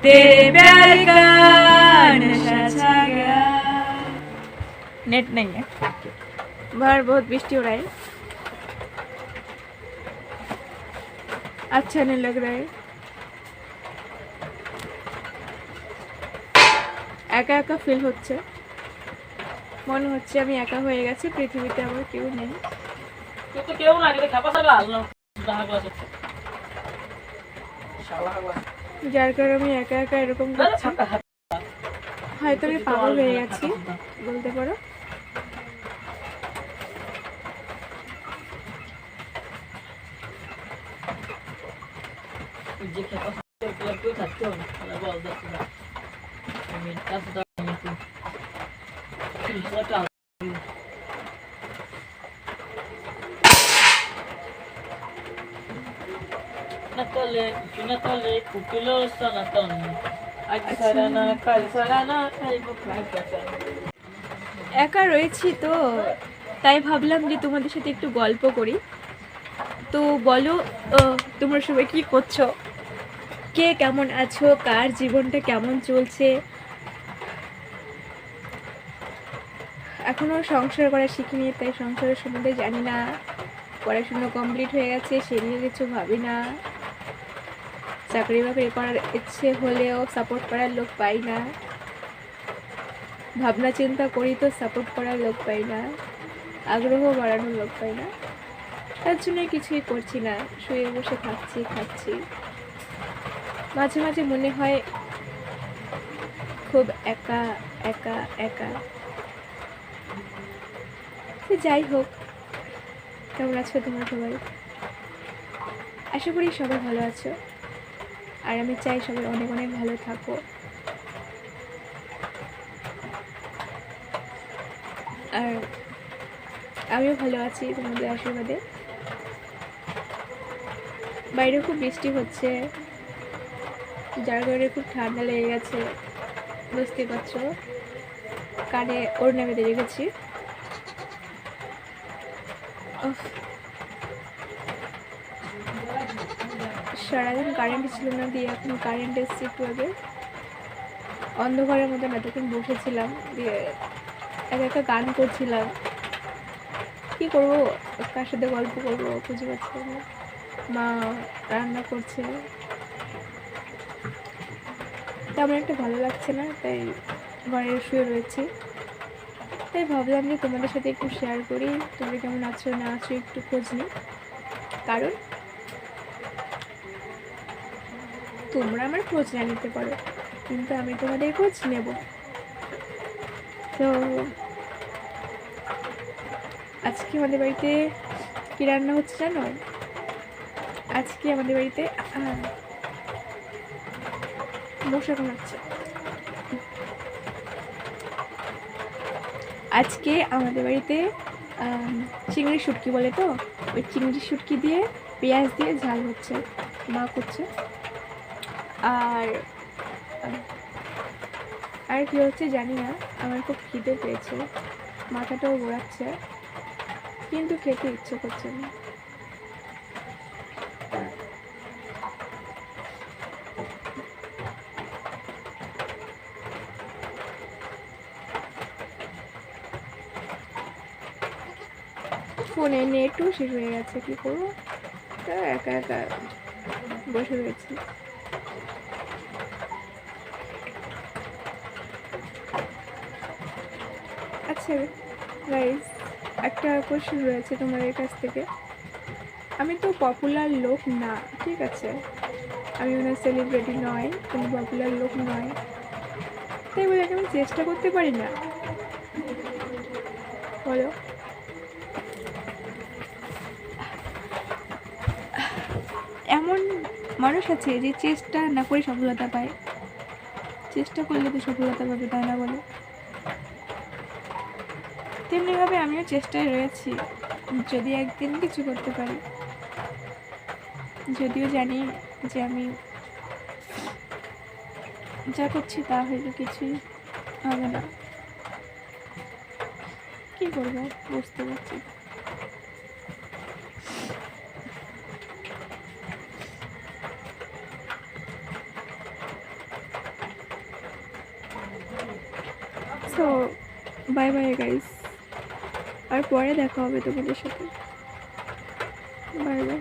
तेरे प्यार का नशा छा गया। नेट नहीं है, बाहर बहुत बृष्टि हो रहा है, अच्छा नहीं लग रहा है। একা একা ফিল হচ্ছে, মনে হচ্ছে আমি একা হয়ে গেছি, পৃথিবীতে আমার কেউ নেই। যার কারণে আমি একা একা এরকম করছি। হয়তো আমি পাগল হয়ে গেছি বলতে পারো। একা রয়েছি তো তাই ভাবলাম যে তোমাদের সাথে একটু গল্প করি। তো বলো তোমরা সবাই কি করছো, কে কেমন আছো, কার জীবনটা কেমন চলছে। এখনো সংসার করা শিখিনি, তাই সংসারের সম্বন্ধে জানি না। পড়াশুনো কমপ্লিট হয়ে গেছে, সে নিয়ে কিছু ভাবি না। চাকরি বাকরি করার ইচ্ছে হলেও সাপোর্ট করার লোক পাই না। ভাবনা চিন্তা করি তো সাপোর্ট করার লোক পাই না, আগ্রহ বাড়ানোর লোক পাই না। তার জন্য কিছুই করছি না, শুয়ে বসে খাচ্ছি। মাঝে মাঝে মনে হয় খুব একা একা একা। যাই হোক, কেমন আছো তোমরা সবাই? আশা করি সবাই ভালো আছো, আর আমি চাই সবাই অনেক অনেক ভালো থাকো। আর আমিও ভালো আছি তোমাদের আশীর্বাদে। বাইরে খুব বৃষ্টি হচ্ছে, যার কারণে খুব ঠান্ডা লেগে গেছে, বুঝতে পারছো। কানে ওড়না বেঁধে রেখেছি। সারাদিন কারেন্ট ছিল না, দিয়ে এখন কারেন্ট এসছে একটু আগে। অন্ধকারের মধ্যে এতক্ষণ বসেছিলাম, দিয়ে একা গান করছিলাম। কি করবো, কার সাথে গল্প করবো খুঁজে পাচ্ছি না। মা রান্না করছে, তেমন একটা ভালো লাগছে না, তাই ঘরে শুয়ে রয়েছি। তাই ভাবলাম যে তোমাদের সাথে একটু শেয়ার করি, তোমরা কেমন আছো না আছো একটু খোঁজ নিই। কারণ তোমরা আমার খোঁজ না নিতে পারো, কিন্তু আমি তোমাদের খোঁজ নেব। তো আজকে আমাদের বাড়িতে কি রান্না হচ্ছে জানো? আজকে আমাদের বাড়িতে মশা কামড়াচ্ছে। আজকে আমাদের বাড়িতে চিংড়ি শুটকি বলে তো, ওই চিংড়ি শুটকি দিয়ে পেঁয়াজ দিয়ে ঝাল হচ্ছে, মা করছে। আর কি হচ্ছে জানি না, আমার খুব খিদে পেয়েছে, মাথাটাও ঘোরাচ্ছে, কিন্তু খেতে ইচ্ছে করছে না। ফোনে নেটও শেষ হয়ে গেছে, কি করবো, তা একা একা বসে রয়েছি। আচ্ছা গাইস, একটা কোয়েশ্চেন রয়েছে তোমাদের কাছ থেকে। আমি তো পপুলার লোক না, ঠিক আছে, আমি ওনার সেলিব্রিটি নয়, কোনো পপুলার লোক নয়, তাই বলে আমি চেষ্টা করতে পারি না? বলো, এমন মানুষ আছে যে চেষ্টা না করে সফলতা পায়, চেষ্টা করলে তো সফলতা পাবে, তাই না বলো? তেমনিভাবে আমিও চেষ্টায় রয়েছি, যদি একদিন কিছু করতে পারি। যদিও জানি যে আমি যা করছি তা হয়তো কিছুই হবে না, কি করবো বুঝতে পারছি। সো বাই বাই গাইস, আর পরে দেখা হবে তোমাদের সাথে। Bye bye.